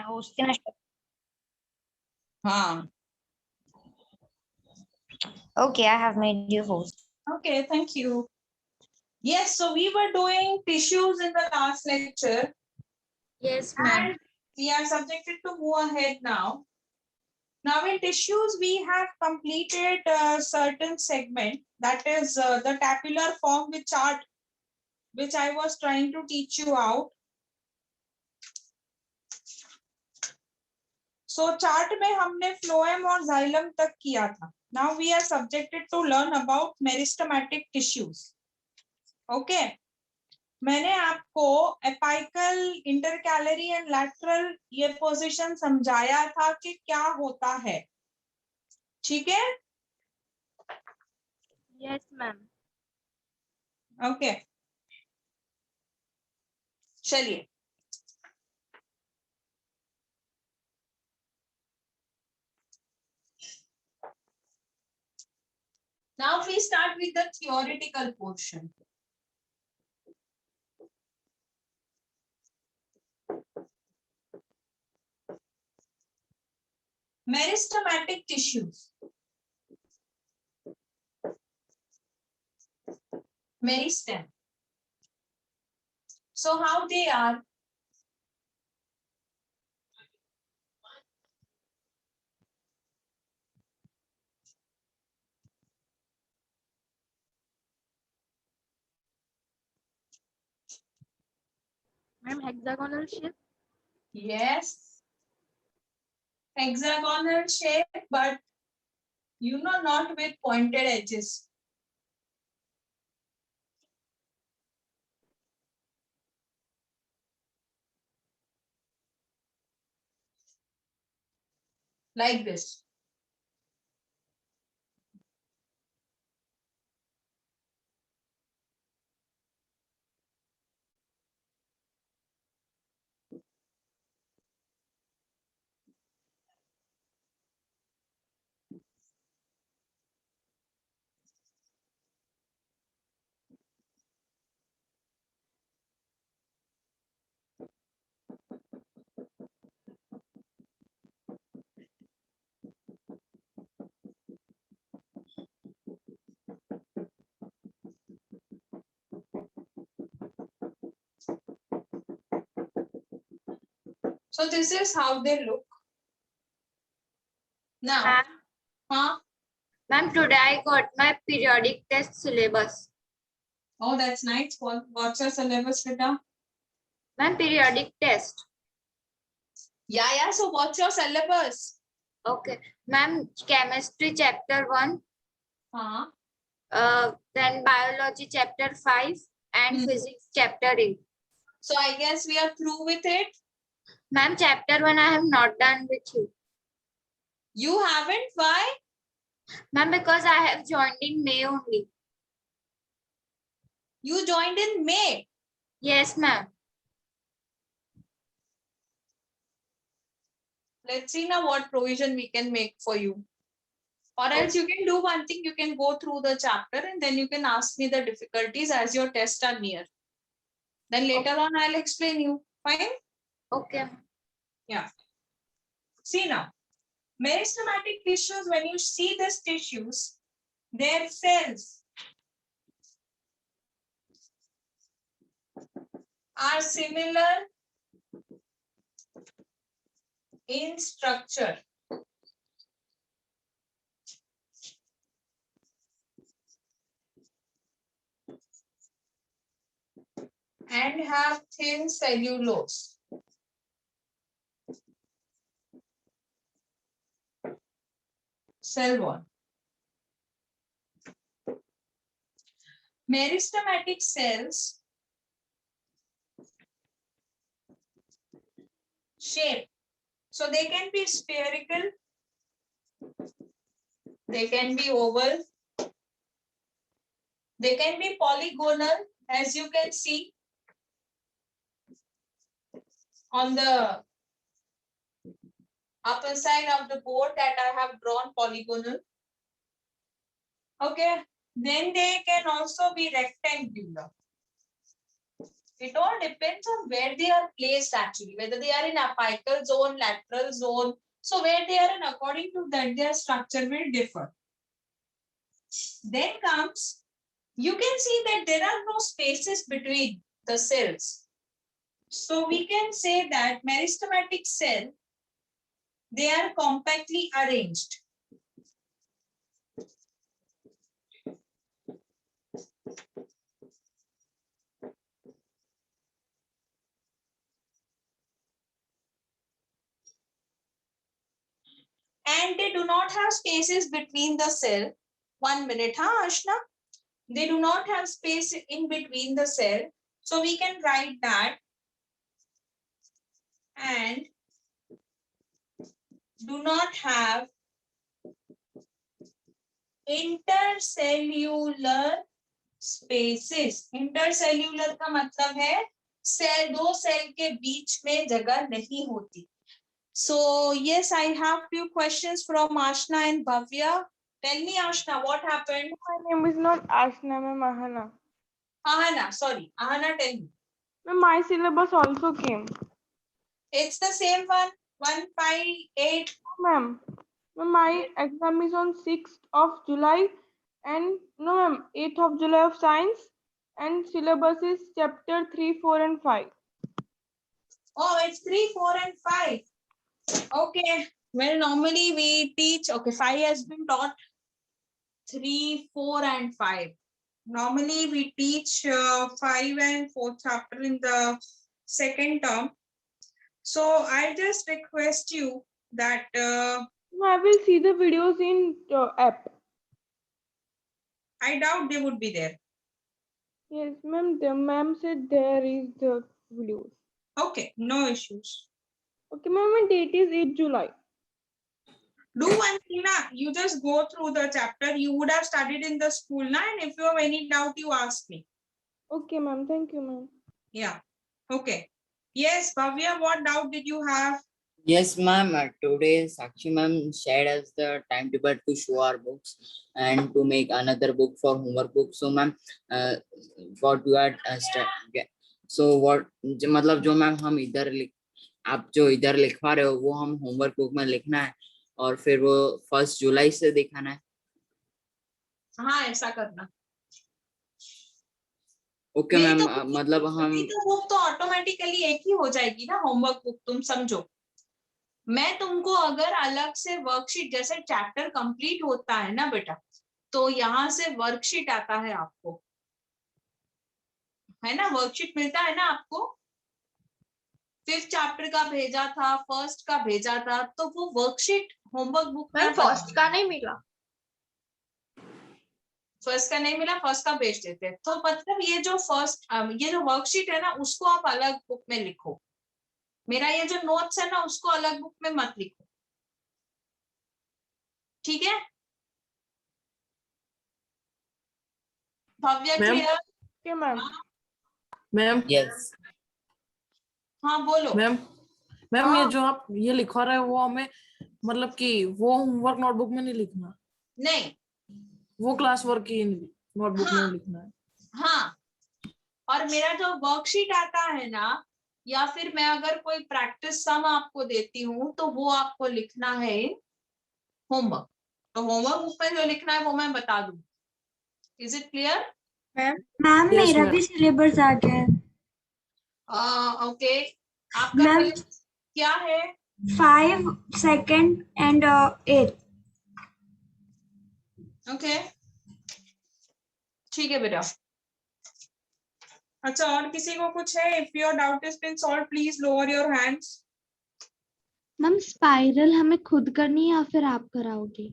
host na. हाँ. Okay, I have made you host. Okay, thank you. Yes, so we were doing tissues in the last lecture. Yes, ma'am. And we are subjected to move ahead now. Now in tissues, we have completed a certain segment, that is the tabular form with chart, which I was trying to teach you out. So chart में हमने phloem और xylem तक किया था. Now we are subjected to learn about meristematic tissues. Okay. मैंने आपको apical, intercalary and lateral ये position समझाया था कि क्या होता है. ठीक है. Yes, ma'am. ओके, चलिए. Now we start with the theoretical portion. Meristematic tissues. Meristem. So how they are? Ma'am, hexagonal shape. Yes. Hexagonal shape, but not with pointed edges. Like this. So this is how they look. Now, Ma'am, today I got my periodic test syllabus. Oh, that's nice. What's your syllabus, Rita? Ma'am, periodic test. Yeah. So what's your syllabus? Okay. Ma'am, chemistry chapter 1. Then biology chapter 5 and physics chapter 8. So I guess we are through with it. Ma'am, chapter 1 I have not done with you. You haven't? Why? Ma'am, because I have joined in May only. You joined in May? Yes, ma'am. Let's see now what provision we can make for you. Or else you can do one thing, you can go through the chapter and then you can ask me the difficulties as your tests are near. Then later on I'll explain you. Fine? Okay. Yeah. See now, meristematic tissues, when you see these tissues, their cells are similar in structure. And have thin cellulose. Cell wall. Meristematic cells shape. So they can be spherical, they can be oval, they can be polygonal, as you can see on the upper side of the board that I have drawn polygonal. Okay, then they can also be rectangular. It all depends on where they are placed actually, whether they are in apical zone, lateral zone. So where they are in, according to that, their structure will differ. Then comes, you can see that there are no spaces between the cells. So we can say that meristematic cell, they are compactly arranged. And they do not have spaces between the cell. 1 minute, huh, Ashna? They do not have space in between the cell. So we can write that. And do not have intercellular spaces. Intercellular का मतलब है cell, दो cell के बीच में जगह नहीं होती. So yes, I have few questions from Ashna and Bhavya. Tell me, Ashna, what happened? My name is not Ashna, ma'am. Ahana. Ahana, sorry. Ahana, tell me. Ma'am, my syllabus also came. It's the same one. 158. Ma'am, my exam is on 6th of July and no, ma'am, 8th of July of science and syllabus is chapter 3, 4 and 5. Oh, it's 3, 4 and 5. Okay. Well, normally we teach, okay, 5 has been taught. 3, 4 and 5. Normally we teach 5 and 4 chapter in the second term. So I just request you that I will see the videos in app. I doubt they would be there. Yes, ma'am. The ma'am said there is the videos. Okay, no issues. Okay, ma'am. My date is 8 July. Do one thing, na, you just go through the chapter. You would have studied in the school, na, and if you have any doubt, you ask me. Okay, ma'am. Thank you, ma'am. Yeah. Okay. Yes, Bhavya, what doubt did you have? Yes, ma'am. Today, Sakshi ma'am shared us the timetable to show our books and to make another book for homework book. So, ma'am, what you are so what मतलब जो ma'am हम इधर आप जो इधर लिखवा रहे हो वो हम होमवर्क बुक में लिखना है और फिर वो 1 जुलाई से दिखाना है. हाँ, ऐसा करना. ओके मैम, मतलब हम तो बुक तो ऑटोमेटिकली एक ही हो जाएगी ना होमवर्क बुक. तुम समझो, मैं तुमको अगर अलग से वर्कशीट, जैसे चैप्टर कंप्लीट होता है ना बेटा, तो यहाँ से वर्कशीट आता है आपको, है ना, वर्कशीट मिलता है ना आपको. 5th चैप्टर का भेजा था, 1st का भेजा था, तो वो वर्कशीट होमवर्क बुक में फर्स्ट का नहीं मिला. 1st का नहीं मिला, 1st का भेज देते. तो मतलब ये जो ये जो वर्कशीट है ना, उसको आप अलग बुक में लिखो. मेरा ये जो नोट्स है ना, उसको अलग बुक में मत लिखो. ठीक है Bhavya? Clear? Okay, ma'am. Ma'am. Yes हाँ बोलो. मैम हाँ. ये जो आप ये लिखवा रहे हो वो हमें मतलब कि वो होमवर्क नोटबुक में नहीं लिखना, नहीं, वो क्लास वर्क की नोटबुक में लिखना है. हाँ. और मेरा जो वर्कशीट आता है ना, या फिर मैं अगर कोई प्रैक्टिस सम आपको देती हूँ, तो वो आपको लिखना है होमवर्क. तो होमवर्क बुक में जो लिखना है वो मैं बता दूँ. Is it clear? Ma'am Yes, मेरा ma'am. भी सिलेबस आ गया है. ओके. आपका मैम syllabus क्या है? 5, 2nd and 8th. ओके, ठीक है बेटा. अच्छा, और किसी को कुछ है? If your doubt is been solved, please lower your hands. Ma'am spiral हमें खुद करनी है या फिर आप कराओगे?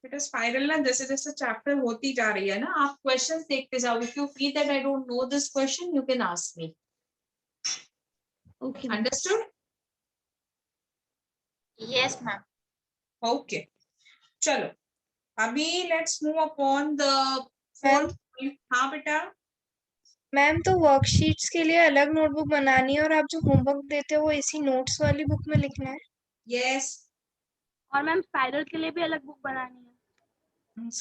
बेटा स्पाइरल ना जैसे जैसे चैप्टर होती जा रही है ना, आप क्वेश्चंस देखते जाओ. If you feel that I don't know this question, you can ask me. Okay. Understood? Yes, ma'am. Okay, चलो अभी let's move upon the 4th. हाँ बेटा. मैम तो वर्कशीट्स के लिए अलग नोटबुक बनानी है और आप जो होमवर्क देते हो वो इसी नोट्स वाली बुक में लिखना है. यस. और मैम स्पाइरल के लिए भी अलग बुक बनानी है.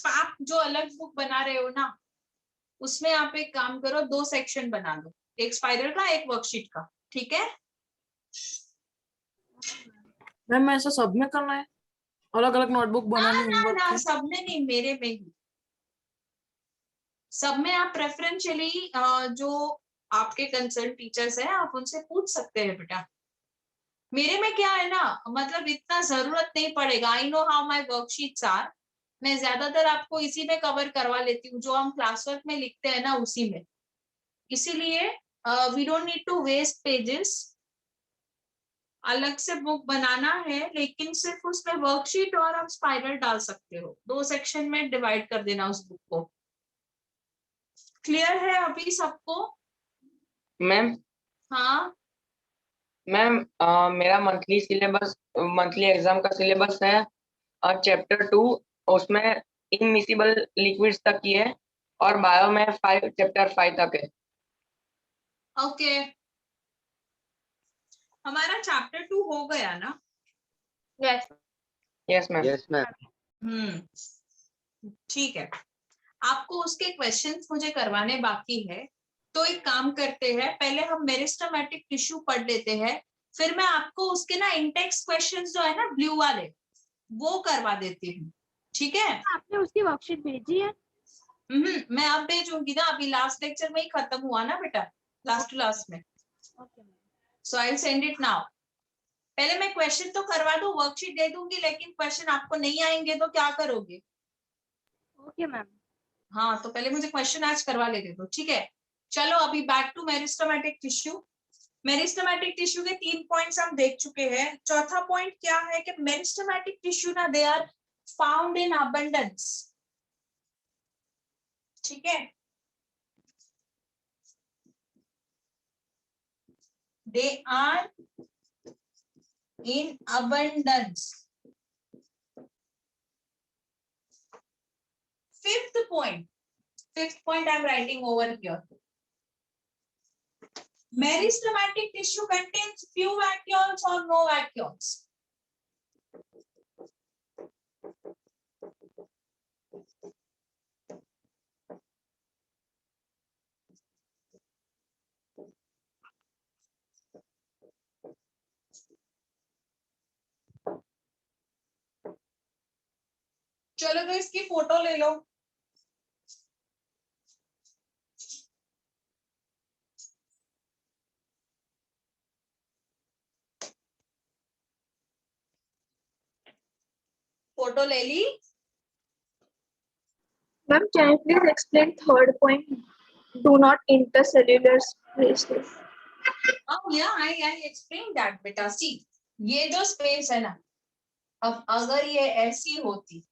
आप जो अलग बुक बना रहे हो ना, उसमें आप एक काम करो, 2 सेक्शन बना दो. एक स्पाइरल का, एक वर्कशीट का, ठीक है। मैम ऐसा सब में करना है, अलग अलग नोटबुक बनानी होमवर्क ना की? सब में नहीं, मेरे में ही। सब में आप प्रेफरेंशियली जो आपके कंसर्न टीचर्स हैं आप उनसे पूछ सकते हैं बेटा। मेरे में क्या है ना, मतलब इतना जरूरत नहीं पड़ेगा। I know how my worksheets are. मैं ज्यादातर आपको इसी में कवर करवा लेती हूँ, जो हम क्लास वर्क में लिखते हैं ना उसी में। इसीलिए we don't need to waste pages. अलग से बुक बनाना है, लेकिन सिर्फ उसमें वर्कशीट और आप स्पाइरल डाल सकते हो। 2 सेक्शन में डिवाइड कर देना उस बुक को। क्लियर है अभी सबको? मैम हाँ मैम मेरा मंथली सिलेबस, मंथली एग्जाम का सिलेबस है चैप्टर 2, उसमें इनमिसिबल लिक्विड्स तक की है और बायो में चैप्टर 5 तक है। ओके, हमारा चैप्टर 2 हो गया ना? Yes. Yes ma'am. Yes, ma'am. ठीक है। आपको उसके क्वेश्चंस मुझे करवाने बाकी है, तो एक काम करते हैं, पहले हम मेरिस्टेमेटिक टिश्यू पढ़ लेते हैं, फिर मैं आपको उसके ना इंटेक्स क्वेश्चंस जो है ना ब्लू वाले, वो करवा देती हूँ, ठीक है। आपने उसकी वर्कशीट भेजी है? मैं अब भेजूंगी ना, अभी लास्ट लेक्चर में ही खत्म हुआ ना बेटा, लास्ट टू लास्ट में। So I will send it now. पहले मैं क्वेश्चन तो करवा दूं, वर्कशीट दे दूंगी, लेकिन क्वेश्चन आपको नहीं आएंगे तो क्या करोगे? Okay ma'am. हाँ, तो पहले मुझे क्वेश्चन आज करवा लेते दो, ठीक है। चलो अभी back to meristematic tissue. Meristematic tissue के 3 पॉइंट्स हम देख चुके हैं। चौथा पॉइंट क्या है कि मेरिस्टेमेटिक टिश्यू ना they are found in abundance, ठीक है। They are in abundance. Fifth point I'm writing over here. Meristematic tissue contains few vacuoles or no vacuoles. चलो तो इसकी फोटो ले लो। फोटो ले ली? Ma'am, can you please explain third point? Do not intercellular spaces. Yeah, I explained that बेटा। सी, ये जो space है ना, अब अगर ये ऐसी होती,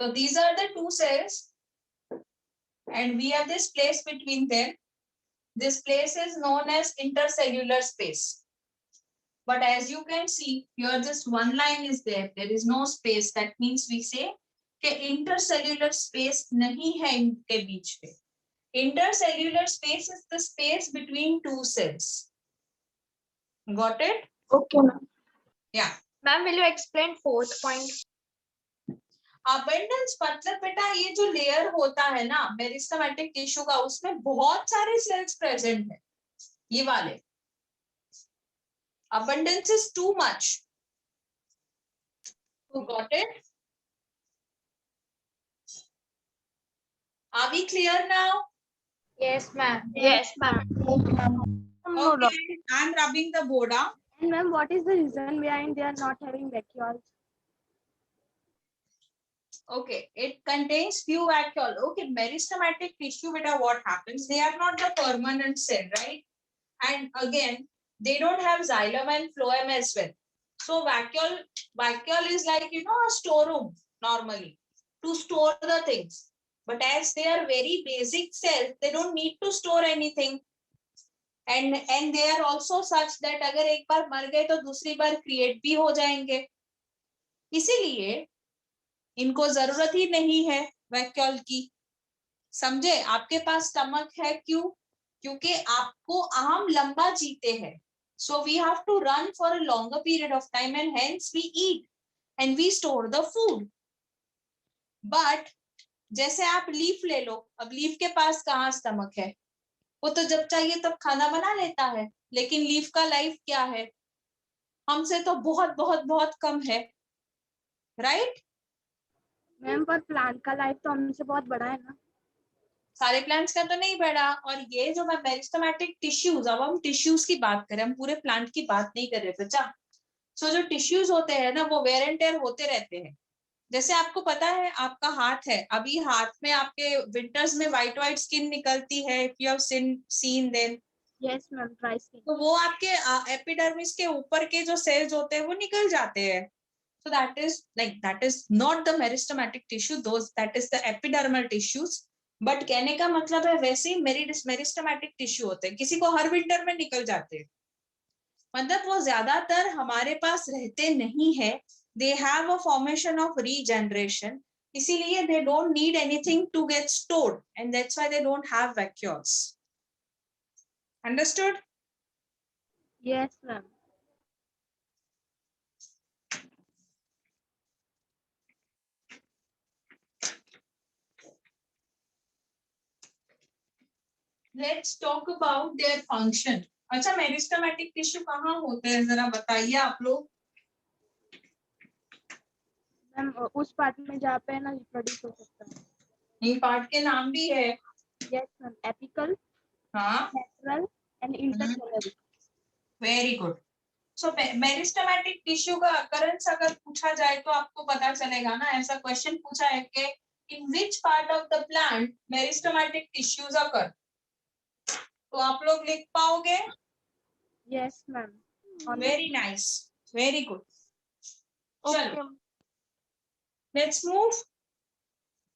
so these are the two cells and we have this place between them. This place is known as intercellular space. But as you can see here, just one line is there. There is no space. That means we say कि intercellular space नहीं है इनके बीच में. Intercellular space is the space between two cells. Got it? Okay, ma'am. Yeah. Ma'am, will you explain fourth point? Abundance मतलब बेटा ये जो layer होता है ना मेरिस्टेमेटिक टिश्यू का, उसमें बहुत सारे सेल्स प्रेजेंट है, ये वाले। Abundance is too much. You got it? Are we clear now? Yes, ma'am. Yes, ma'am. Okay, I'm rubbing the border. And ma'am, what is the reason behind they are not having vacuoles? Okay, it contains few vacuole. Okay, meristematic tissue, beta, what happens? They are not the permanent cell, right? And again, they don't have xylem and phloem as well. So vacuole is like, you know, a storeroom normally to store the things. But as they are very basic cells, they don't need to store anything. And they are also such that अगर एक बार मर गए तो दूसरी बार create भी हो जाएंगे. इसीलिए इनको जरूरत ही नहीं है वैक्यूल की. समझे? आपके पास स्टमक है, क्यों? क्योंकि आपको आम लंबा जीते हैं. So we have to run for a longer period of time and hence we eat and we store the food. But जैसे आप लीफ ले लो, अब लीफ के पास कहाँ स्टमक है, वो तो जब चाहिए तब खाना बना लेता है, लेकिन लीफ का लाइफ क्या है, हमसे तो बहुत बहुत बहुत कम है, राइट? मैम पर प्लांट का लाइफ तो हमसे बहुत बड़ा है ना। सारे प्लांट्स का तो नहीं बढ़ा। और ये जो मेरिस्टेमेटिक टिश्यूज, अब हम टिश्यूज की बात करें, हम पूरे प्लांट की बात नहीं कर रहे बच्चा। सो जो टिश्यूज होते हैं ना, वो वेयर एंड टेयर होते रहते हैं। जैसे आपको पता है, आपका हाथ है, अभी हाथ में आपके विंटर्स में व्हाइट व्हाइट स्किन निकलती है, if you have seen then. Yes ma'am, dry skin. तो वो आपके एपिडर्मिस के ऊपर के जो सेल्स होते हैं वो निकल जाते हैं। So that is not the meristematic tissue, that is the epidermal tissues. But कहने का मतलब है वैसे ही मेरिस्टेमेटिक टिश्यू होते हैं, किसी को हर विंटर में निकल जाते हैं, मतलब वो ज्यादातर हमारे पास रहते नहीं है। They have a formation of regeneration, इसीलिए they don't need anything to get stored and that's why they don't have vacuoles. Understood? Yes ma'am. Let's talk about their function. अच्छा, मेरिस्टेमेटिक टिश्यू कहाँ होते हैं, जरा बताइए आप लोग। मैम उस पार्ट में जहाँ पे ना रिप्रोड्यूस हो सकता है। ये पार्ट के नाम भी है। यस मैम, एपिकल, हाँ, lateral and intercellular. Very good. So meristematic tissue का अकरेंस अगर पूछा जाए तो आपको पता चलेगा ना, ऐसा क्वेश्चन पूछा है कि in which part of the plant meristematic tissues occur, तो आप लोग लिख पाओगे? Yes ma'am. Very nice, very good. चलो Okay. Let's move.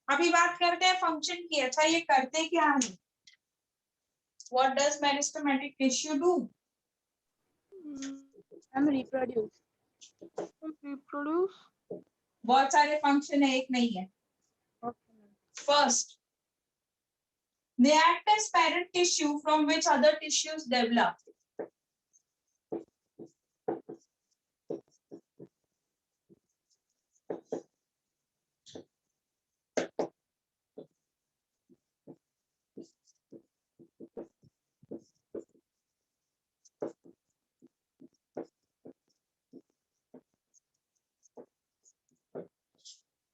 अभी बात करते हैं फंक्शन की। अच्छा, ये करते क्या है? What does meristematic tissue do? Ma'am reproduce. Reproduce. बहुत सारे फंक्शन है, एक नहीं है। Okay ma'am. First, they act as parent tissue from which other tissues develop.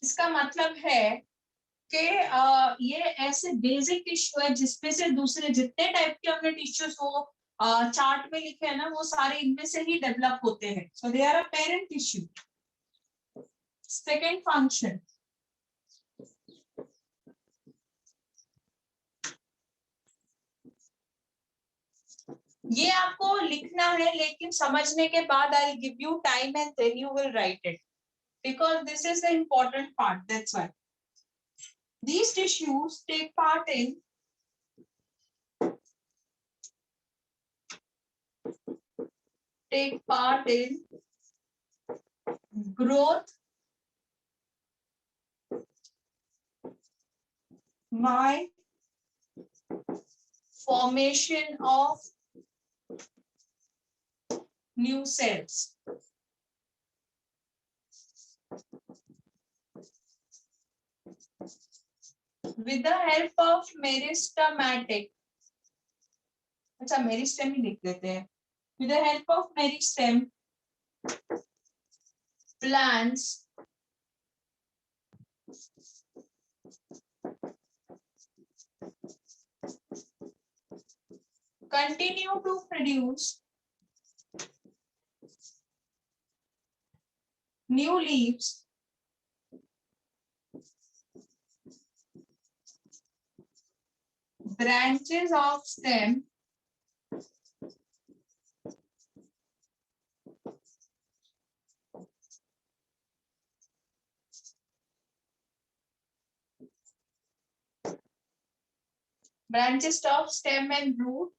इसका मतलब है कि ये ऐसे बेसिक टिश्यू है जिसमें से दूसरे जितने टाइप के हमने टिश्यूज वो चार्ट में लिखे हैं ना, वो सारे इनमें से ही डेवलप होते हैं। So they are a parent tissue. Second function, ये आपको लिखना है, लेकिन समझने के बाद I give you time and then you will write it, because this is the important part. That's why these tissues take part in growth by formation of new cells. With the help of meristematic, अच्छा meristem ही लिख देते हैं। With the help of meristem, plants continue to produce new leaves branches of stem and root,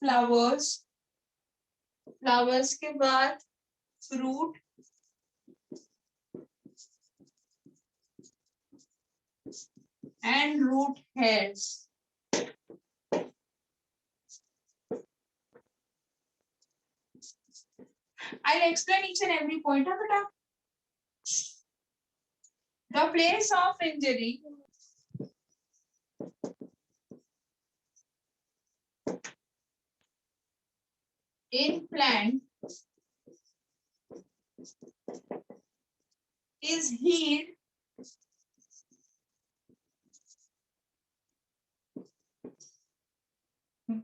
flowers के बाद fruit, and root hairs. I'll explain each and every point of it. The place of injury in plant is healed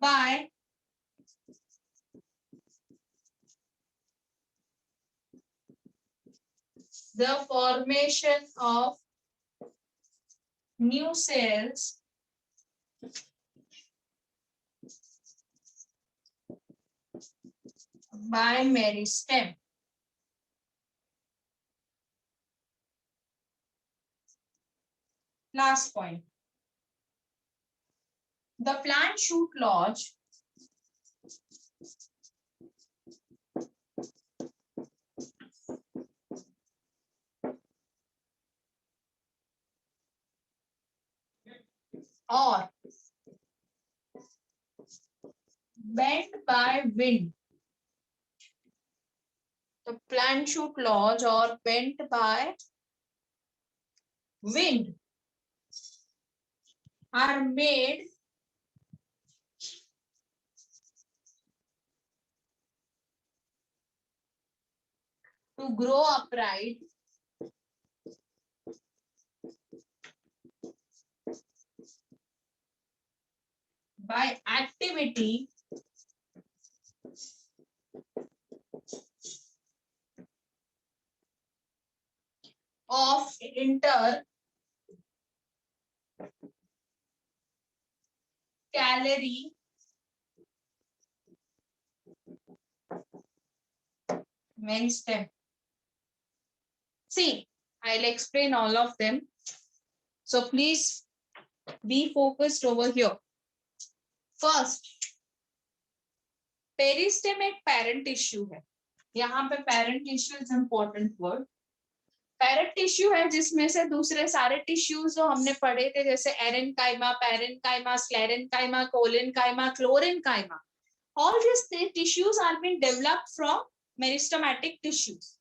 by the formation of new cells by meristem. Last point. The plant shoot lodge or bent by wind. The plant shoot lodge or bent by wind are made to grow upright by activity of intercalary meristem. See, I'll explain all of them. So please be focused over here. First, पेरिस्टेम एक parent tissue है. यहाँ पे parent tissue is important word. Parent tissue है जिसमें से दूसरे सारे tissues जो हमने पढ़े थे जैसे aerenchyma, parenchyma, sclerenchyma, collenchyma, chlorenchyma, all these tissues are being developed from meristematic tissues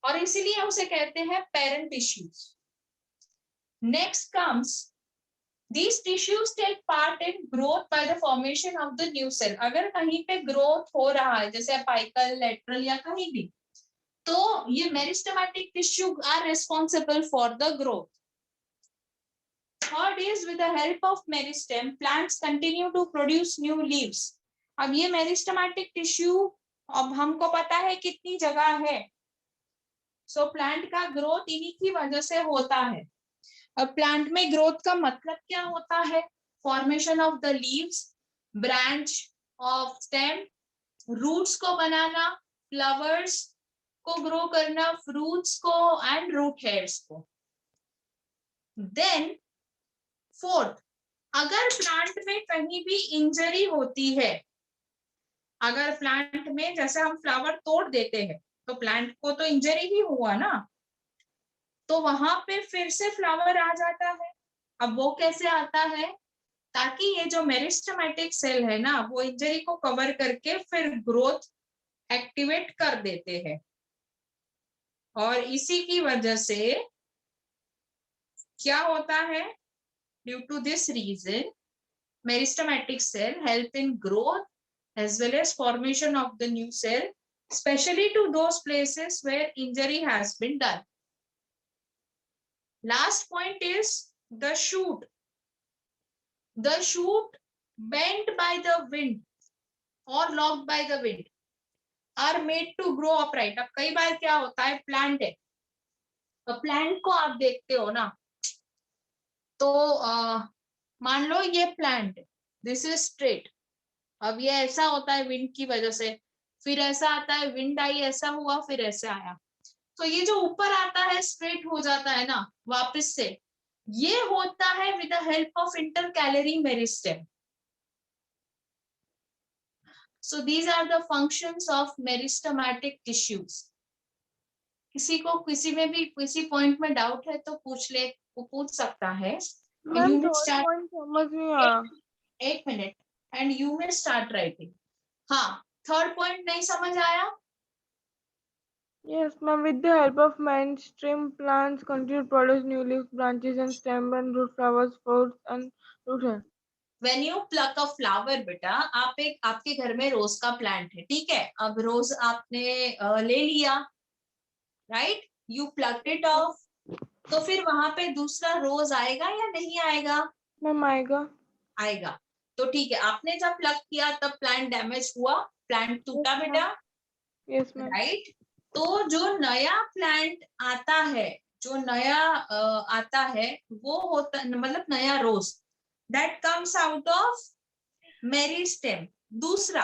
और इसीलिए उसे कहते हैं parent tissues. Next comes these tissues take part in growth by the formation of the new cell. अगर कहीं पे growth हो रहा है जैसे apical, lateral या कहीं भी, तो ये meristematic tissue are responsible for the growth. Third is with the help of meristem, plants continue to produce new leaves. अब ये meristematic tissue अब हमको पता है कितनी जगह है. So plant का growth इन्हीं की वजह से होता है. अब प्लांट में ग्रोथ का मतलब क्या होता है? Formation of the leaves, branch of stem, roots को बनाना, फ्लावर्स को ग्रो करना, फ्रूट्स को एंड रूट हेयर्स को. देन फोर्थ, अगर प्लांट में कहीं भी इंजरी होती है, अगर प्लांट में जैसे हम फ्लावर तोड़ देते हैं तो प्लांट को तो इंजरी ही हुआ ना, तो वहां पे फिर से फ्लावर आ जाता है. अब वो कैसे आता है? ताकि ये जो मेरिस्टेमेटिक सेल है ना वो इंजरी को कवर करके फिर ग्रोथ एक्टिवेट कर देते हैं. और इसी की वजह से क्या होता है? Due to this reason meristematic cell help in growth as well as formation of the new cell, especially to those places where injury has been done. Last point is the shoot. The shoot bent by the wind or locked by the wind are made to grow upright. अब कई बार क्या होता है, plant है, तो plant को आप देखते हो ना, तो मान लो ये प्लांट, दिस इज स्ट्रेट. अब ये ऐसा होता है विंड की वजह से, फिर ऐसा आता है, विंड आई ऐसा हुआ, फिर ऐसे आया, तो ये जो ऊपर आता है स्ट्रेट हो जाता है ना वापस से, ये होता है with the help of intercalary meristem. So these are the functions of meristematic tissues. किसी को किसी में भी किसी पॉइंट में डाउट है तो पूछ सकता है. मैम थर्ड पॉइंट समझ नहीं आया. एक मिनट, एंड यू में स्टार्ट राइटिंग. हाँ, थर्ड पॉइंट नहीं समझ आया? Yes, ma'am. With the help of mainstream plants, continue to produce new leaves, branches, and stem and root flowers, fruits, and root hair. When you pluck a flower बेटा, आप एक आपके घर में रोज का प्लांट है, ठीक है, अब रोज आपने ले लिया, right, you plucked it of, तो फिर वहां पे दूसरा रोज आएगा या नहीं आएगा? मैम आएगा। आएगा। तो ठीक है, आपने जब प्लग किया तब प्लांट डैमेज हुआ, प्लांट टूटा बेटा, यस मैम। राइट। तो जो नया प्लांट आता है, जो नया आता है, वो होता मतलब नया रोज that comes out of meristem. दूसरा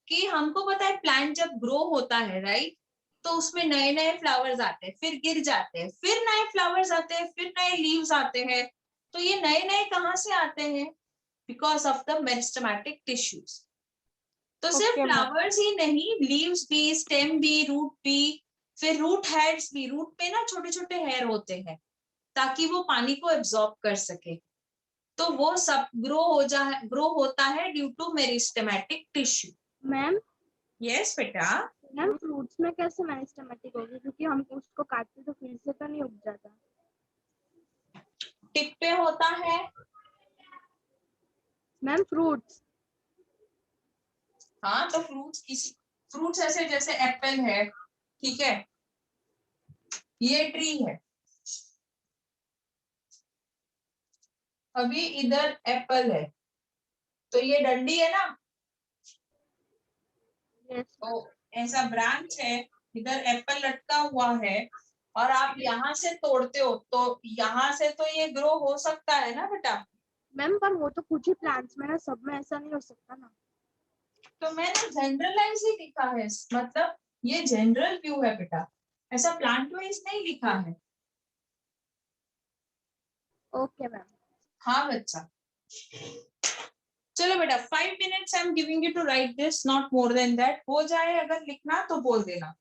कि हमको पता है प्लांट जब ग्रो होता है, राइट, तो उसमें नए नए फ्लावर्स आते हैं, फिर गिर जाते हैं, फिर नए फ्लावर्स आते हैं, फिर नए लीव्स आते हैं। तो ये नए नए कहाँ से आते हैं? Because of the meristematic tissues. तो सिर्फ Okay, ma'am. फ्लावर्स ही नहीं, लीव्स भी, स्टेम भी, रूट भी, फिर रूट हेयर्स भी। रूट पे ना छोटे छोटे हेयर होते हैं ताकि वो पानी को एब्जॉर्ब कर सके। तो वो सब ग्रो होता है due to meristematic tissue. Ma'am yes बेटा। मैम फ्रूट्स में कैसे मेरिस्टेमेटिक होगी, क्योंकि हम उसको काटते तो फिर से तो नहीं उग जाता। टिप पे होता है। Ma'am fruits. हाँ, तो फ्रूट्स ऐसे जैसे एप्पल है, ठीक है, ये ट्री है, अभी इधर एप्पल है, तो ये डंडी है ना, यस तो ऐसा ब्रांच है, इधर एप्पल लटका हुआ है, और आप यहाँ से तोड़ते हो, तो यहाँ से तो ये ग्रो हो सकता है ना बेटा। मैम, पर वो तो कुछ ही प्लांट्स में है, सब में ऐसा नहीं हो सकता ना। तो मैंने जनरलाइज ही लिखा है, मतलब ये जनरल व्यू है बेटा, ऐसा प्लांट वाइज नहीं लिखा है। Okay ma'am. हाँ बच्चा, चलो बेटा 5 minutes I am giving you to write this, not more than that. हो जाए अगर लिखना तो बोल देना।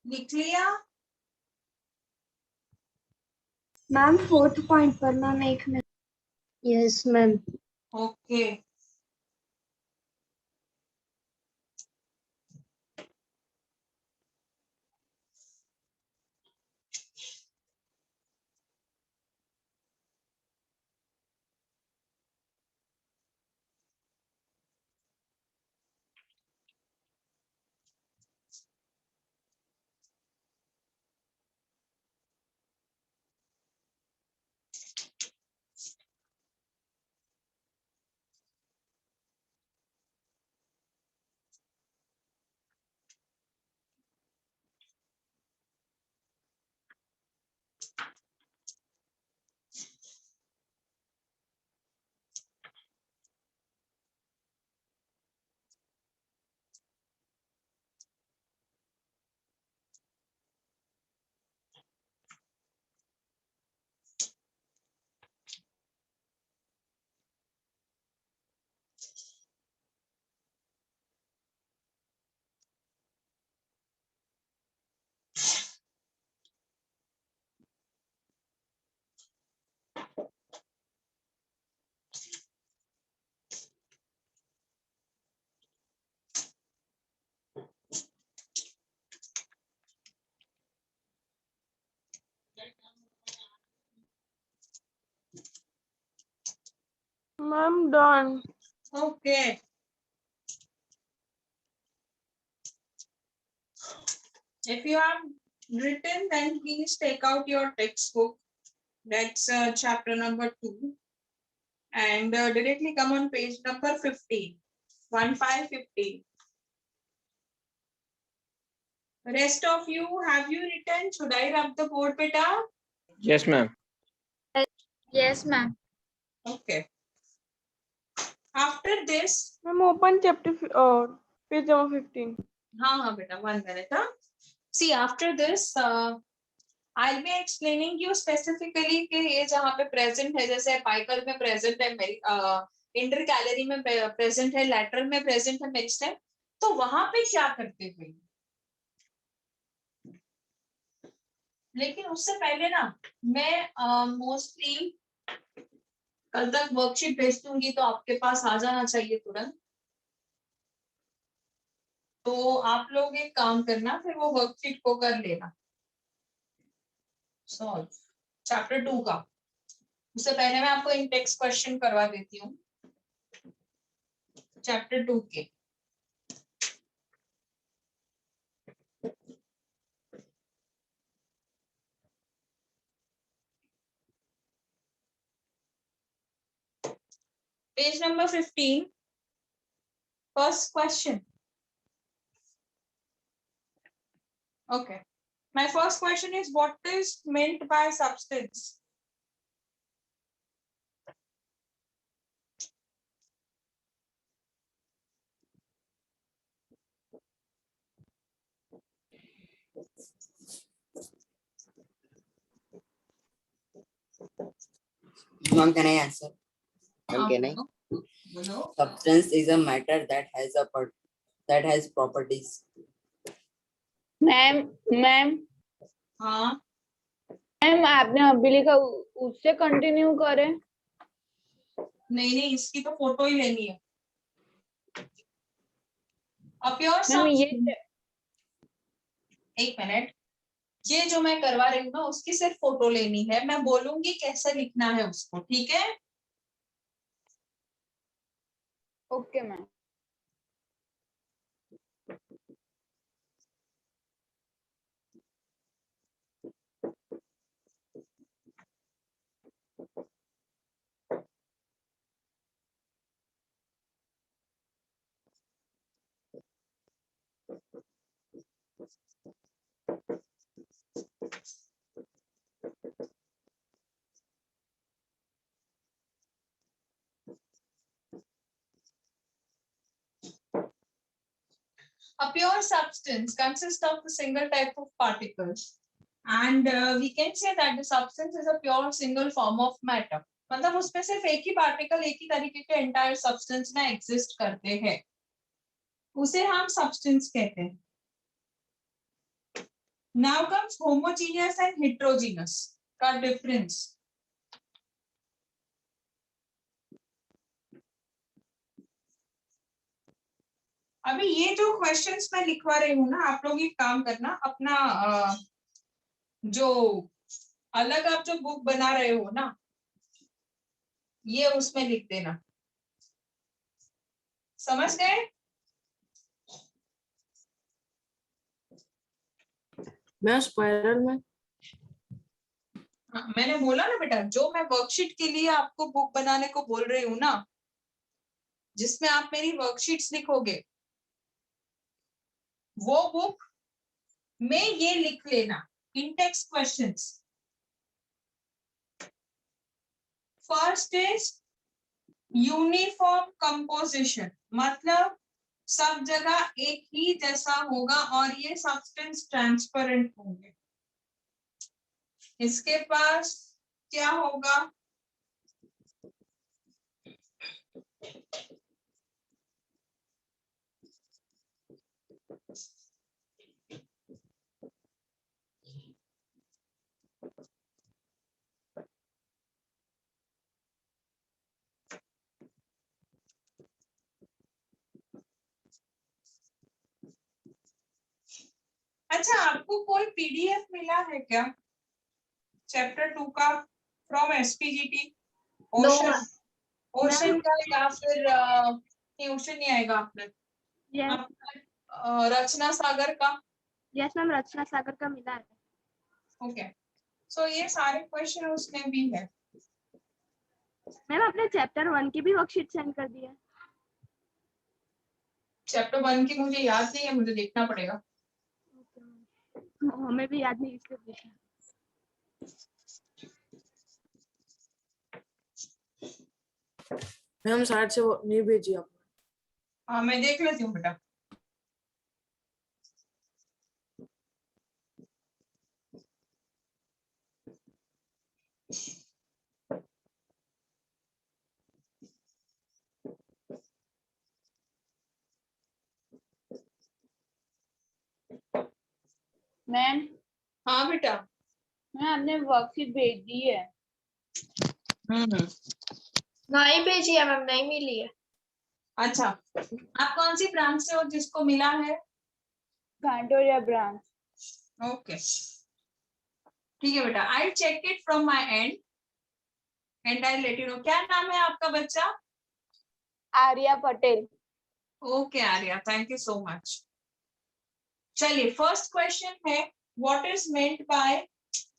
लिख लिया? मैम 4th पॉइंट पर ma'am 1 minute. Yes ma'am. Okay, I'm done. Okay. If you have written, then please take out your textbook. That's chapter number 2. And directly come on page number 15. 1515. Rest of you, have you written? Should I rub the board, beta? Yes, ma'am. Yes, ma'am. Okay. After this, Ma'am, open page number 15. हाँ beta, 1 minute. See, after this, I'll be explaining you specifically कि ये जहाँ पे present है, जैसे पाइकल में present है, मेरी इंटरकैलरी में present है, लैटरल में present है, मेरिस्टेम, तो वहां पे क्या करते थे. लेकिन उससे पहले ना मैं मोस्टली कल तक वर्कशीट भेज दूंगी, तो आपके पास आ जाना चाहिए तुरंत. तो आप लोग एक काम करना, फिर वो वर्कशीट को कर लेना सॉल्व चैप्टर 2 का. उससे पहले मैं आपको इंडेक्स क्वेश्चन करवा देती हूँ चैप्टर 2 के. Page number 15, first question. Okay. My first question is, what is meant by substance? Ma'am, can I answer? Ma'am, can I? Hello? Substance is a matter that has properties. Ma'am हाँ, ma'am आपने अभी लिखा उससे continue करें. नहीं, इसकी तो photo ही लेनी है. Appear मैम ये substance. एक मिनट, ये जो मैं करवा रही हूँ ना, उसकी सिर्फ फोटो लेनी है. मैं बोलूंगी कैसे लिखना है उसको, ठीक है? Okay ma'am. A pure substance consists of a single type of particles, and we can say that the substance is a pure single form of matter. मतलब उसमें सिर्फ एक ही पार्टिकल एक ही तरीके के एंटायर सब्सटेंस में एग्जिस्ट करते हैं, उसे हम सब्सटेंस कहते हैं. Now comes homogeneous and heterogeneous का डिफरेंस. अभी ये जो क्वेश्चंस मैं लिखवा रही हूँ ना, आप लोग एक काम करना, अपना जो अलग आप जो बुक बना रहे हो ना, ये उसमें लिख देना. समझ गए? मैं स्पाइरल में. हाँ, मैंने बोला ना बेटा, जो मैं वर्कशीट के लिए आपको बुक बनाने को बोल रही हूँ ना, जिसमें आप मेरी वर्कशीट्स लिखोगे, वो बुक में ये लिख लेना, Intex questions. First is uniform composition, मतलब सब जगह एक ही जैसा होगा और ये सब्सटेंस ट्रांसपेरेंट होंगे. इसके पास क्या होगा? अच्छा, आपको कोई पीडीएफ मिला है क्या चैप्टर 2 का फ्रॉम एसपीजीटी? No, ओशन का या फिर नहीं, ओशन नहीं आएगा आपने यस रचना सागर का। यस मैम, रचना सागर का मिला है। ओके, सो ये सारे क्वेश्चन उसमें भी है। मैम आपने चैप्टर 1 की भी वर्कशीट सेंड कर दी है। चैप्टर 1 की मुझे याद नहीं है, मुझे देखना पड़ेगा। हमें भी याद नहीं इसलिए पूछा। मैम शायद से वो नहीं भेजी आपने। हाँ मैं देख लेती हूँ बेटा। मैम हाँ बेटा। मैम आपने वर्कशीट भेज दी है। नहीं भेजी है मैम, नहीं मिली है। अच्छा, आप कौन सी ब्रांच से हो जिसको मिला है? घाटोरिया ब्रांच। ओके ठीक है बेटा, I check it from my end and I let you know. क्या नाम है आपका बच्चा? Arya Patel. Okay Arya, thank you so much. चलिए first question is what is meant by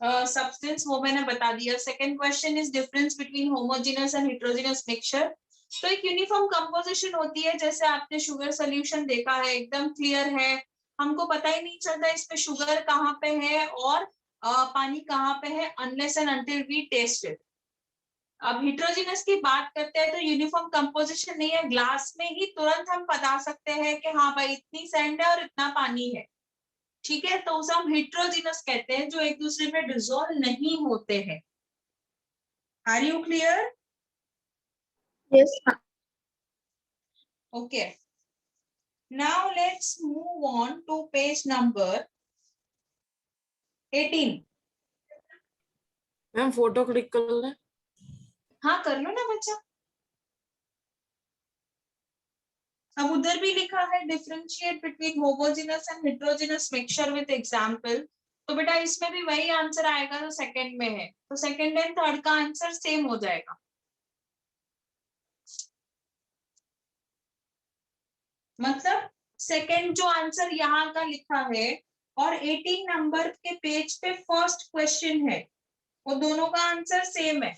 substance, वो मैंने बता दिया। Second question is difference between homogeneous and heterogeneous mixture. तो एक यूनिफॉर्म कंपोजिशन होती है, जैसे आपने शुगर सोल्यूशन देखा है, एकदम क्लियर है, हमको पता ही नहीं चलता इसमें शुगर कहाँ पे है और पानी कहाँ पे है unless and until we test it. अब हेटेरोजेनस की बात करते हैं तो यूनिफॉर्म कंपोजिशन नहीं है, ग्लास में ही तुरंत हम बता सकते हैं कि हाँ भाई इतनी सैंड है और इतना पानी है, ठीक है, तो उसे हम हेटेरोजेनस कहते हैं, जो एक दूसरे में डिसॉल्व नहीं होते हैं। Are you clear? Yes okay, now let's move on to page number 18। Ma'am photo click कर लें। हाँ कर लो ना बच्चा। अब उधर भी लिखा है differentiate between homogeneous and heterogeneous mixture with example, तो बेटा इसमें भी वही आंसर आएगा जो सेकंड में है, तो सेकंड एंड थर्ड का आंसर सेम हो जाएगा। मतलब सेकंड जो आंसर यहाँ का लिखा है और 18 नंबर के पेज पे फर्स्ट क्वेश्चन है, वो दोनों का आंसर सेम है।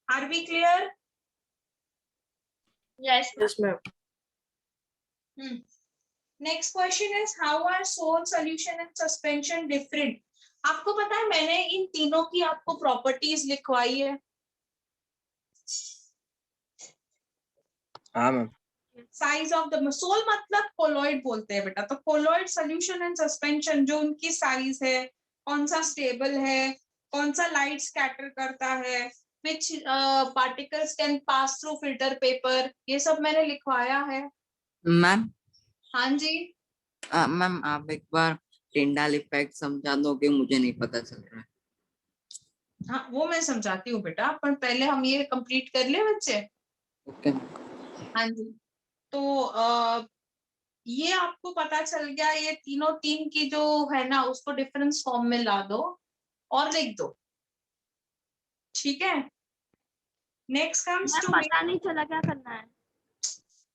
Are we clear? Yes yes ma'am. Next question is how are sol solution and suspension different. आपको पता है मैंने इन तीनों की आपको प्रॉपर्टीज लिखवाई है। हाँ ma'am. Size of the sol मतलब कोलॉइड बोलते हैं बेटा, तो कोलॉइड सॉल्यूशन एंड सस्पेंशन, जो उनकी साइज है, कौन सा स्टेबल है, कौन सा लाइट स्कैटर करता है, which particles can pass through filter paper, ये सब मैंने लिखवाया है। मैम हाँ जी मैम आप एक बार टिंडाल इफेक्ट समझा दोगे, मुझे नहीं पता चल रहा है। हाँ वो मैं समझाती हूँ बेटा, पर पहले हम ये कंप्लीट कर ले बच्चे। ओके हाँ जी, तो ये आपको पता चल गया, ये तीनों तीन की जो है ना उसको डिफरेंस फॉर्म में ला दो और लिख दो, ठीक है। नेक्स्ट कम्स टू पता नहीं चला क्या करना है।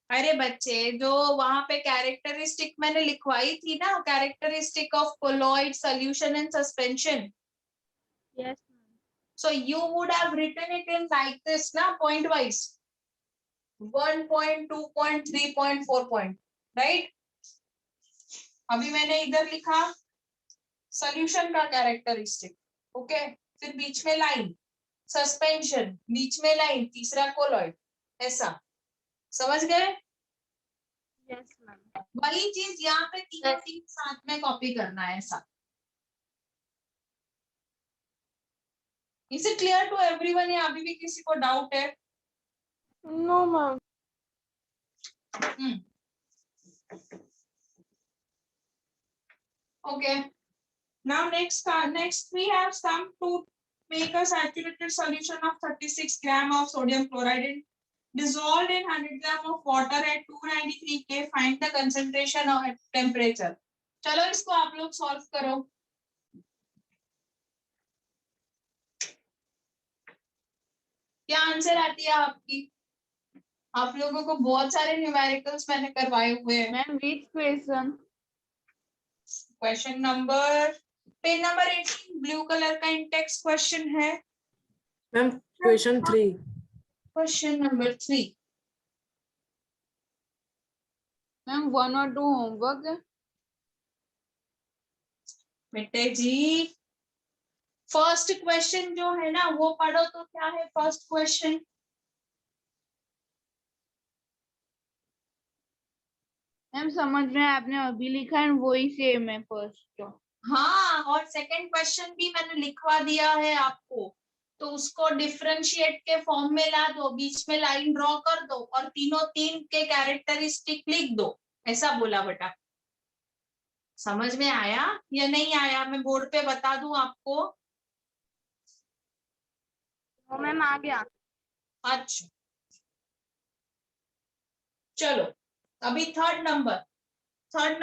अरे बच्चे जो वहां पे कैरेक्टरिस्टिक मैंने लिखवाई थी ना, characteristic of colloid solution and suspension, yes so you would have written it in like this na, point wise 1 point 2 point 3 point 4 point, right? अभी मैंने इधर लिखा सॉल्यूशन का कैरेक्टरिस्टिक, ओके, फिर बीच में लाइन सस्पेंशन, बीच में लाइन, तीसरा कोलॉइड, ऐसा समझ गए? Yes ma'am. वही चीज यहाँ पे तीनों तीन साथ में कॉपी करना है, ऐसा। Is it clear to everyone या अभी भी किसी को डाउट है? No ma'am. Okay. Now next we have some to make a saturated solution of 36 gram of sodium chloride dissolved in 100 gram of water at 293 K. Find the concentration or temperature. चलो इसको आप लोग solve करो। क्या answer आती है आपकी? आप लोगों को बहुत सारे न्यूमेरिकल्स मैंने करवाए हुए हैं। Ma'am which question? Question number page number 18 blue colour का इंटेक्स क्वेश्चन है। Ma'am question 3। Question number 3। Ma'am 1 और 2 होमवर्क है। बेटे जी फर्स्ट क्वेश्चन जो है ना वो पढ़ो तो क्या है फर्स्ट क्वेश्चन? मैम समझ रहे हैं, आपने अभी लिखा है वही सेम है फर्स्ट। हाँ और सेकंड क्वेश्चन भी मैंने लिखवा दिया है आपको, तो उसको डिफरेंशिएट के फॉर्म में ला दो, बीच में लाइन ड्रॉ कर दो और तीनों तीन के कैरेक्टरिस्टिक लिख दो, ऐसा बोला बेटा। समझ में आया या नहीं आया? मैं बोर्ड पे बता दूं आपको? मैम आ गया। अच्छा चलो अभी थर्ड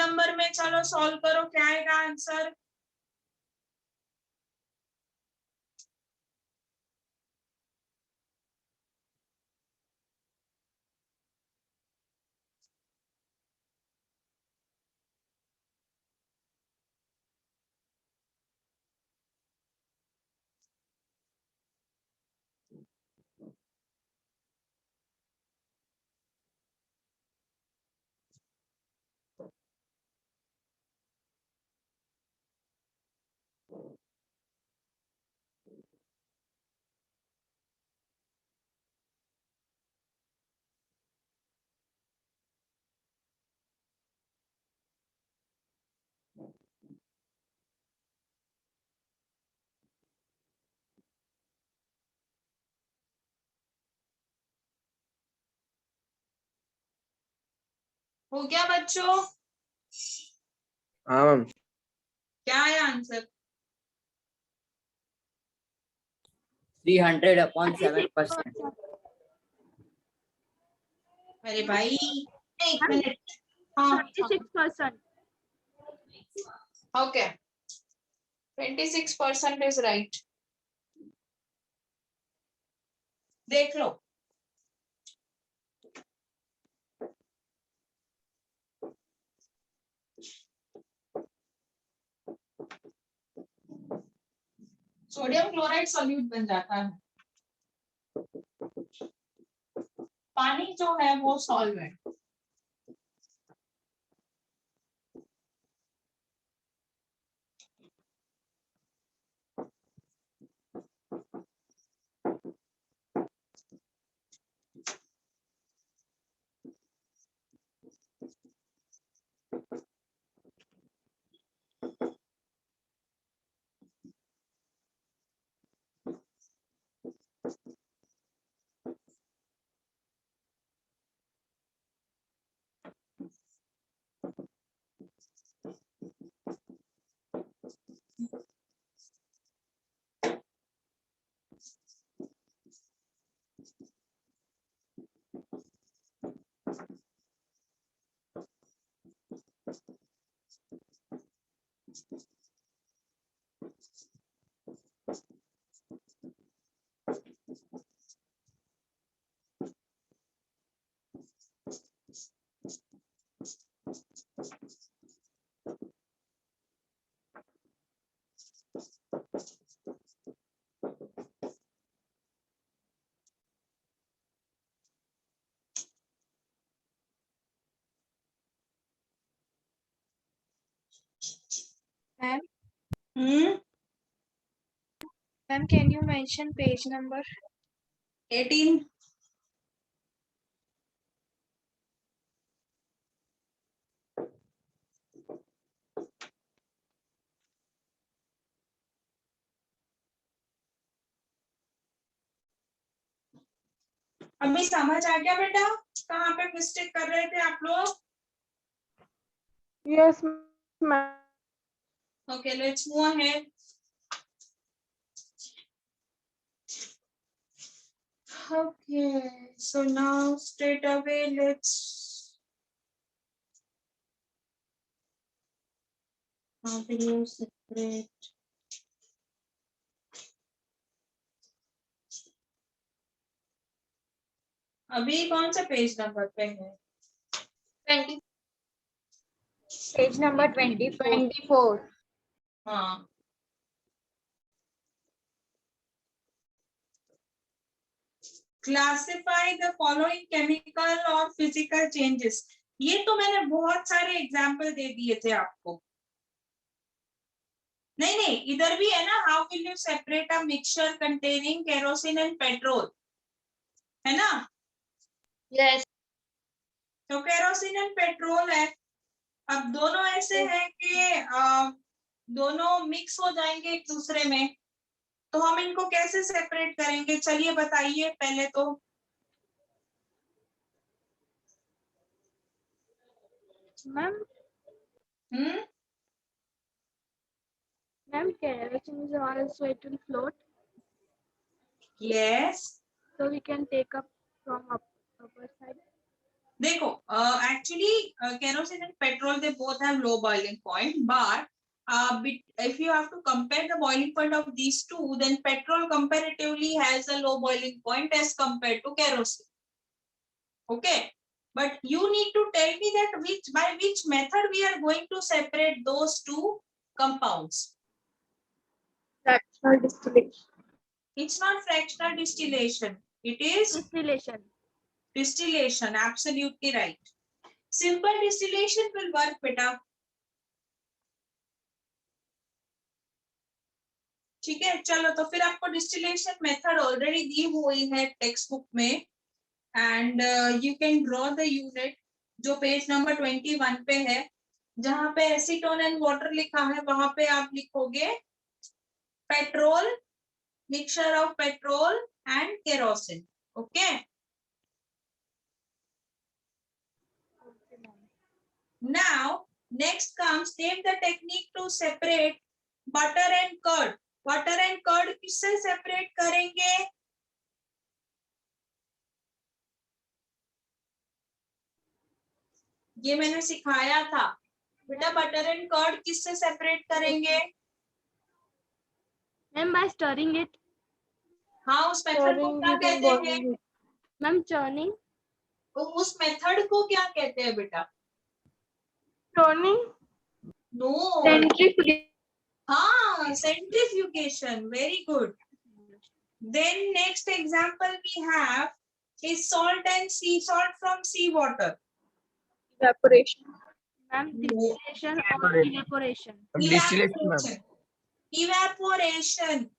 नंबर में चलो सॉल्व करो, क्या आएगा आंसर? हो गया बच्चों? हाँ मैम। क्या है आंसर? 300/7%। अरे भाई एक मिनट। हाँ 36%। Okay 26% is right. देख लो सोडियम क्लोराइड सॉल्यूट बन जाता है, पानी जो है वो solvent. Ma'am hmm ma'am can you mention page number? 18। अभी समझ आ गया बेटा कहाँ पे मिस्टेक कर रहे थे आप लोग? Yes, ma'am. Okay, let's move ahead. Okay, so now straight away let's how do you separate? अभी कौन सा पेज नंबर पे है? 20 पेज नंबर 24 हाँ, क्लासिफाई द फॉलोइंग केमिकल और फिजिकल चेंजेस। ये तो मैंने बहुत सारे एग्जाम्पल दे दिए थे आपको। नहीं नहीं, इधर भी है ना, how will you separate a mixture containing kerosene and petrol, है ना? यस तो केरोसिन एंड पेट्रोल है। अब दोनों ऐसे हैं कि दोनों मिक्स हो जाएंगे एक दूसरे में, तो हम इनको कैसे सेपरेट करेंगे? चलिए बताइए पहले तो। Ma'am ma'am kerosene is also it will float, yes so we can take up from upper side. देखो, actually kerosene and petrol, they both have low boiling point, but if you have to compare the boiling point of these two, then petrol comparatively has a low boiling point as compared to kerosene. Okay, but you need to tell me that by which method we are going to separate those two compounds. Fractional distillation. It's not fractional distillation, it is Distillation. distillation. Absolutely right. Simple distillation will work, beta. ठीक है, चलो तो फिर आपको distillation method already दी हुई है text book में, and you can draw the unit जो पेज नंबर 21 पे है, जहां पे एसीटोन एंड वाटर लिखा है, वहां पे आप लिखोगे petrol, mixture of petrol and kerosene. Okay, now next comes, name the technique to separate butter and curd. Butter and curd किससे सेपरेट करेंगे? ये मैंने सिखाया था बेटा, बटर एंड कर्ड किससे सेपरेट करेंगे? Ma'am by stirring it. हाँ, उस मेथड को क्या कहते हैं? Ma'am churning. उस मेथड को क्या कहते हैं बेटा? टर्निंग. No, centrifugation. हाँ, centrifugation. Very good. Then next example we have is salt and sea salt from sea water. Evaporation. Ma'am, distillation or evaporation? Evaporation. Evaporation.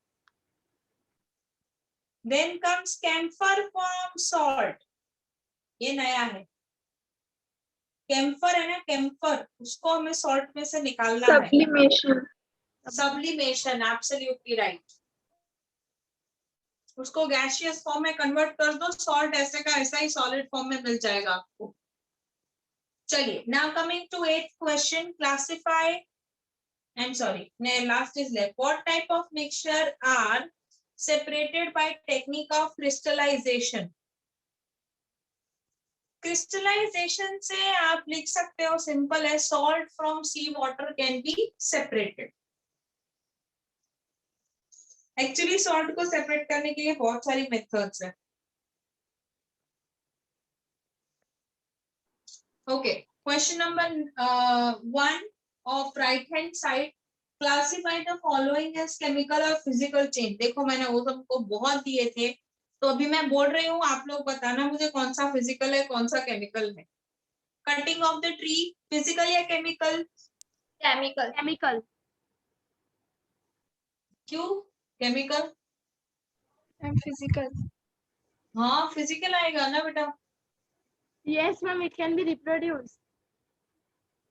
Then comes camphor from salt. ये नया है. Camphor है ना, camphor, उसको हमें salt में से निकालना है. Sublimation. Sublimation, absolutely right. उसको गैसियस फॉर्म में कन्वर्ट कर दो, सॉल्ट ऐसे का ऐसा ही सॉलिड फॉर्म में मिल जाएगा आपको. चलिए, now coming to 8th question, classify, I am sorry, last is left. What type of mixture are separated by technique of crystallisation? Crystallisation से आप लिख सकते हो, सिंपल है, salt from sea water can be separated. Actually salt को separate करने के लिए बहुत सारी मेथड्स हैं. Okay, question number 1 of right hand side, classify the following as chemical और फिजिकल चेंज. देखो मैंने वो तुमको बहुत दिए थे, तो अभी मैं बोल रही हूँ, आप लोग बताना मुझे कौन सा फिजिकल है, कौन सा केमिकल है. Cutting of the tree, physical या केमिकल? केमिकल. Chemical. क्यों केमिकल? फिजिकल. हाँ, फिजिकल आएगा ना बेटा. Yes, ma'am. It can be reproduced.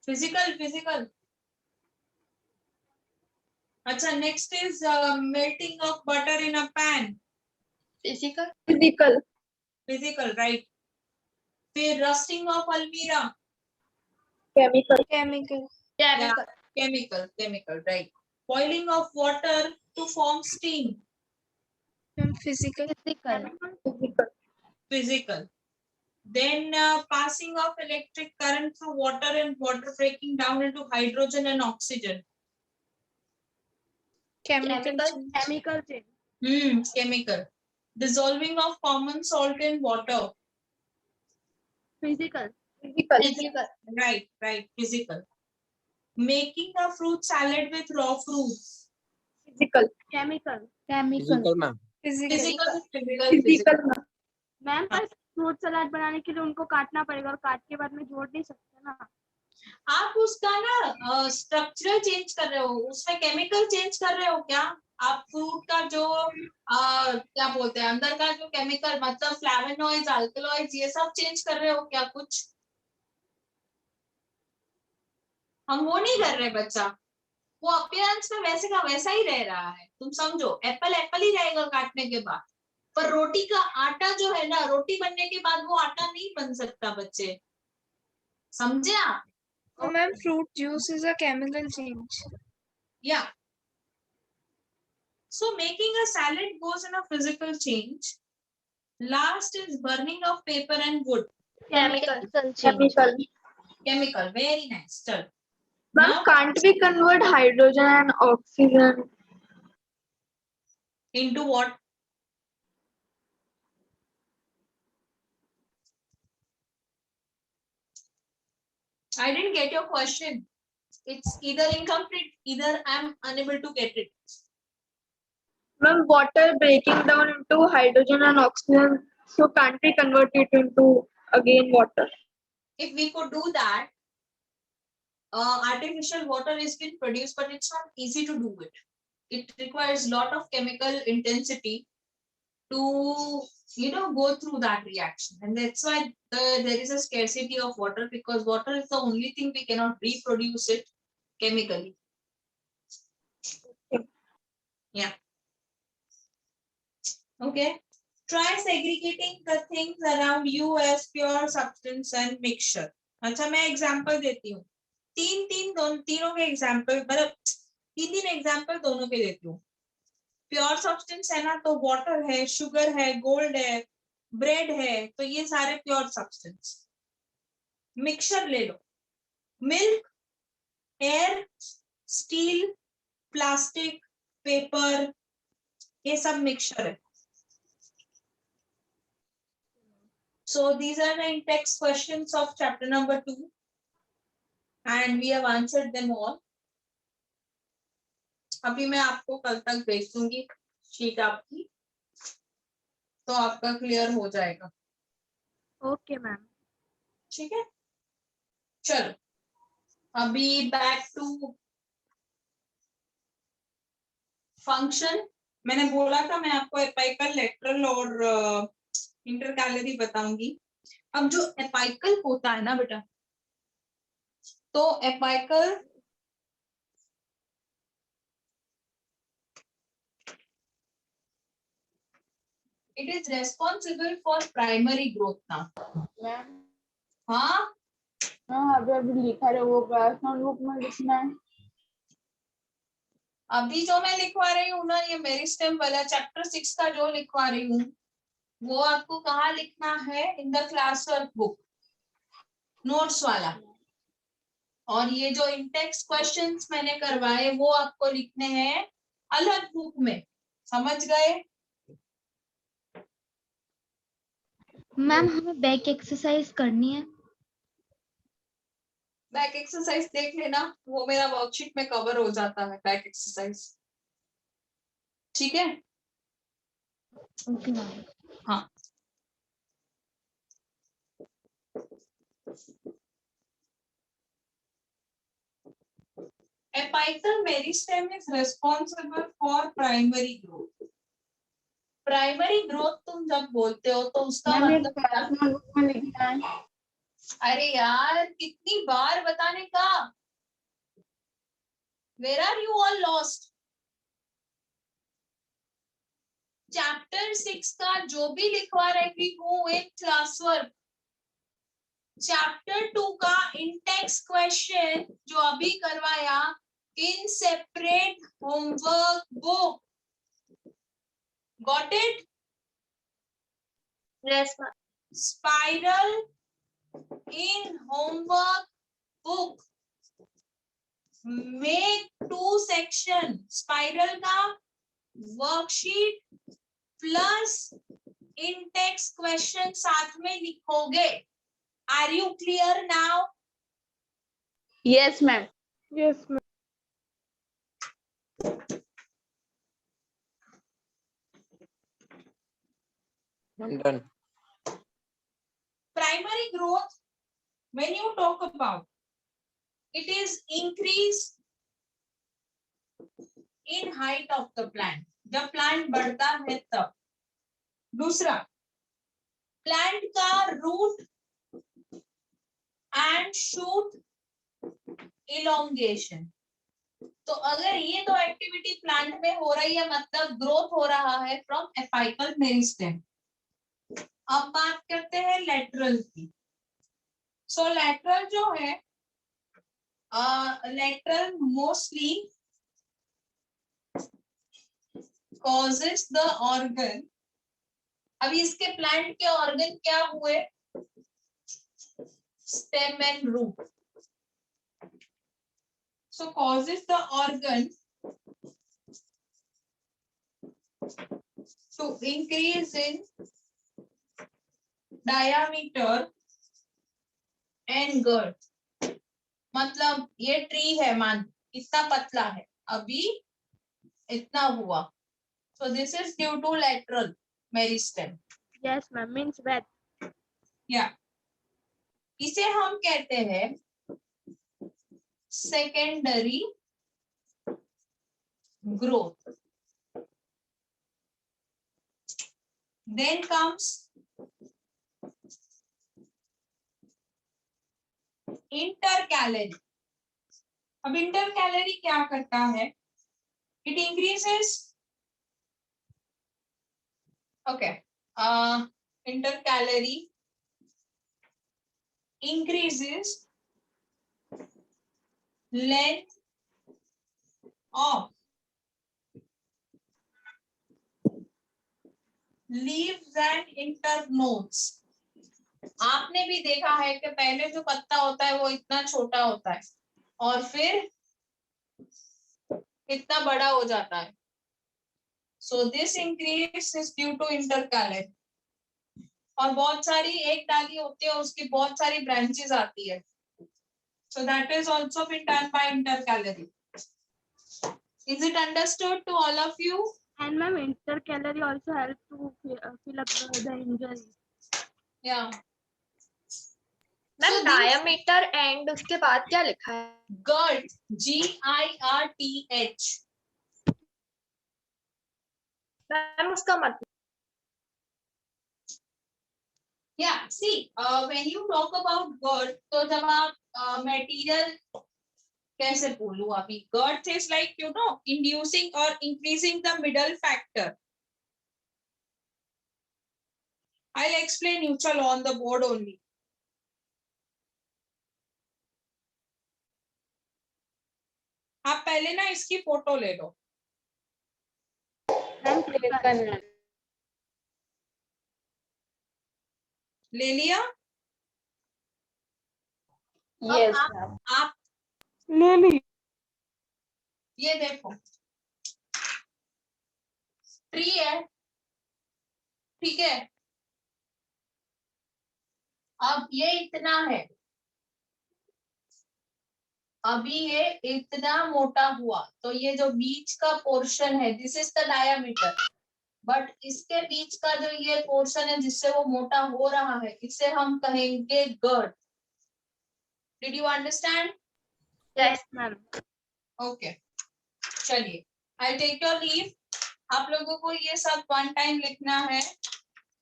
Physical, physical. अच्छा, next is melting of butter in a pan. Physical. Physical. Physical, right. फिर rusting of almirah. Chemical. Chemical. Chemical. Chemical, chemical, right. Boiling of water to form steam. Physical. Physical. Physical. Then passing of electric current through water and water breaking down into hydrogen and oxygen. Chemical. Chemical change. Chemical. Dissolving of common salt in water. Physical Physical. Right. Physical. Making a fruit salad with raw fruits. Physical chemical Physical, ma'am. Physical. Ma'am पर fruit salad बनाने के लिए उनको काटना पड़ेगा और काट के बाद में जोड़ नहीं सकते ना। आप उसका ना स्ट्रक्चर चेंज कर रहे हो, उसमें केमिकल चेंज कर रहे हो क्या? आप फ्रूट का जो क्या बोलते हैं अंदर का जो केमिकल मतलब फ्लैवेनॉइड्स, अल्कलॉइड्स ये सब चेंज कर रहे हो क्या कुछ? हम वो नहीं कर रहे बच्चा, वो अपीयरेंस में वैसे का वैसा ही रह रहा है। तुम समझो एप्पल एप्पल ही रहेगा काटने के बाद, पर रोटी का आटा जो है ना, रोटी बनने के बाद वो आटा नहीं बन सकता बच्चे, समझे आप? Ma'am fruit juice is a chemical change. Yeah. So making a salad goes in a physical change. Last is burning of paper and wood. Chemical. Very nice. Chal. Ma'am, Now can't we convert hydrogen and oxygen? into what? I didn't get your question. It's either incomplete, either I'm unable to get it. Ma'am, water breaking down into hydrogen and oxygen, so can't we convert it into again water? If we could do that, artificial water is being produced, but it's not easy to do it. It requires a lot of chemical intensity to go through that reaction, and that's why there is a scarcity of water, because water is the only thing we cannot reproduce it chemically. Yeah. Okay. Try segregating the things around you as pure substance and mixture. अच्छा मैं example देती हूँ, तीनों के example, मतलब तीन example दोनों के देती हूँ। प्योर सब्सटेंस है ना, तो वाटर है, शुगर है, गोल्ड है, ब्रेड है, तो ये सारे प्योर सब्सटेंस। मिक्सचर ले लो, milk, air, steel, plastic, paper, ये सब मिक्सचर है। So these are the in-text questions of chapter number 2, and we have answered them all. अभी मैं आपको कल तक भेज दूंगी शीट आपकी, तो आपका क्लियर हो जाएगा। ओके मैम, ठीक है, चलो अभी बैक टू फंक्शन। मैंने बोला था मैं आपको एपाइकल, लेटरल और इंटरकैलरी बताऊंगी। अब जो एपाइकल होता है ना बेटा, तो apical it is responsible for primary growth now. Ma'am हाँ अभी लिखा है वो क्लास नोटबुक में लिखना है। अभी जो मैं लिखवा रही हूँ ना, ये मेरिस्टेम वाला चैप्टर 6 का जो लिखवा रही हूँ, वो आपको कहाँ लिखना है? In the class work book, notes वाला। और ये जो इंटेक्स्ट क्वेश्चंस मैंने करवाए वो आपको लिखने हैं अलग बुक में, समझ गए? मैम हमें बैक एक्सरसाइज करनी है। बैक एक्सरसाइज देख लेना, वो मेरा वर्कशीट में कवर हो जाता है बैक एक्सरसाइज। ठीक है, ओके मैम। हाँ apical meristem is responsible for primary growth. Primary growth तुम जब बोलते हो तो उसका मतलब क्लास नोटबुक में लिखना है। अरे यार कितनी बार बताने का? Where are you all lost? Chapter 6 का जो भी लिखवा रही हूँ इन क्लास वर्क, चैप्टर 2 का इंटेक्स्ट क्वेश्चन जो अभी करवाया in separate homework book. Got it? Yes, ma'am. Spiral in homework book. Make 2 section. Spiral का वर्कशीट प्लस इन टेक्स्ट क्वेश्चन साथ में लिखोगे। Are you clear now? Yes, ma'am. Yes, ma'am. I'm done. Primary growth, when you talk about, it is increase in height of the plant. जब plant बढ़ता है तब. दूसरा, plant का root and shoot elongation. तो अगर ये दो एक्टिविटी प्लांट में हो रही है मतलब ग्रोथ हो रहा है फ्रॉम एपाइकल मेरिस्टेम. अब बात करते हैं लेटरल की. सो लेटरल जो है, lateral mostly causes the organ. अभी इसके प्लांट के ऑर्गन क्या हुए? Stem and root. So causes the organ to increase in diameter and girth. मतलब ये ट्री है, मान इतना पतला है, अभी इतना हुआ. So this is due to lateral meristem. Yes, ma'am. Means breadth. Yeah. इसे हम कहते हैं secondary growth. Then comes intercalary. अब intercalary क्या करता है? It increases. Okay. Intercalary increases length of leaves and internodes. आपने भी देखा है कि पहले जो पत्ता होता है वो इतना छोटा होता है और फिर इतना बड़ा हो जाता है. So this increase is due to intercalary. और बहुत सारी एक डाली होती है उसकी बहुत सारी ब्रांचेस आती है. So that is also been done by intercalary. Is it understood to all of you? And ma'am, intercalary also help to fill up the injury. Yeah. Ma'am diameter and उसके बाद क्या लिखा है? Girth, G-I-R-T-H. मैम उसका मतलब Yeah, see, when you talk about girth, तो जब आप material कैसे बोलूं अभी? Girth is like, you know, inducing or increasing the middle factor. I'll explain you, chalo, on the board only. आप पहले ना इसकी फोटो ले लो. ले लिया? यस आप ले ली. ये देखो, ट्री है, ठीक है. अब ये इतना है, अभी ये इतना मोटा हुआ, तो ये जो बीच का पोर्शन है, this is the diameter. But इसके बीच का जो ये पोर्शन है जिससे वो मोटा हो रहा है, इसे हम कहेंगे girth. Did you understand? Yes, ma'am. Okay, चलिए, आई टेक योर लीव. आप लोगों को ये सब वन टाइम लिखना है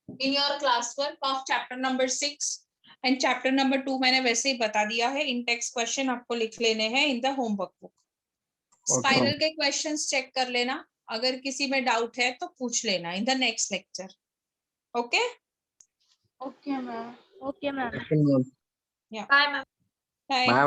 in your class work of chapter number 6 and chapter number 2 मैंने वैसे ही बता दिया है. इन टेक्स्ट क्वेश्चन आपको लिख लेने हैं in the homework book. Spiral के क्वेश्चंस चेक कर लेना, अगर किसी में डाउट है तो पूछ लेना in the next lecture. Okay Okay, ma'am. Okay, ma'am. Ma'am. या बाय मैम. बाय.